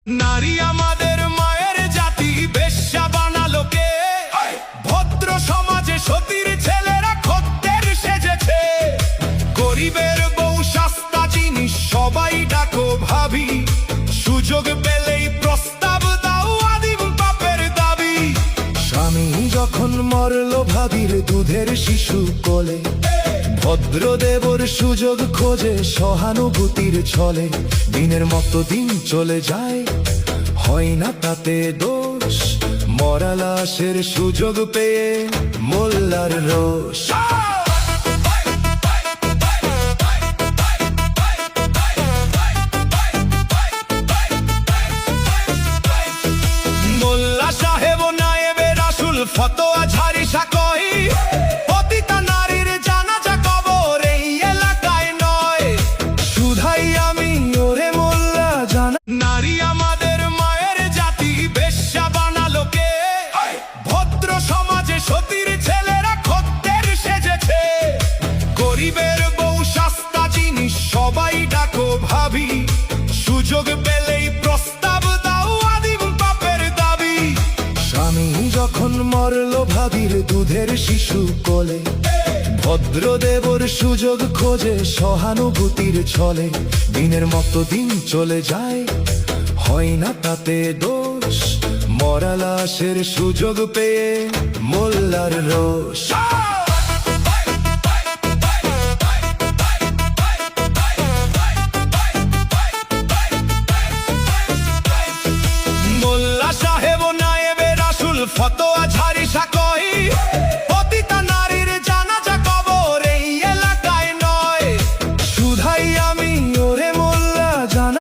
নারী আমাদের মায়ের জাতি, বেশ্যা বানালো কে? ভদ্র সমাজে সতীর ছেলেরা খদ্দের সেজেছে। গরিবের বউ সস্তা জিনিস, সবাই ডাকো ভাবি। সুযোগ পেলেই প্রস্তাব দাও, আদিম পাপের দাবি। স্বামী যখন মরল ভাবির দুধের শিশু কোলে, ভদ্রদেবর সুযোগ খোঁজে সহানুভূতির ছলে। দিনের মতো দিন চলে যায়, হয় না তাতে দোষ। মরা লাশের সুযোগ পেয়ে মোল্লার রোষ। মোল্লা সাহেব নায়েবে রাসূল ফতোয়া ঝাড়ি সাকই। পতিতা নারীর জানাজা কবর এই এলাকায় নয়, শুধাই আমি ওরে মোল্লা জানা। নারী আমাদের মায়ের জাতি, বেশ্যা বানালো কে? ভদ্র সমাজে সতীর ছেলেরা খদ্দের সেজেছে। গরিবের বউ সস্তা জিনিস, সবাই ডাকো ভাবি। সুযোগ পেলেই প্রস্তাব দাও, আদিম পাপের দাবি। স্বামী যখন মরল ভাবির দুধের শিশু কোলে, ভদ্রদেবর সুযোগ খোঁজে সহানুভূতির ছলে। দিনের মতো দিন চলে যায়, হয় না তাতে দোষ। মরা লাশের সুযোগ পেয়ে মোল্লার রোষ।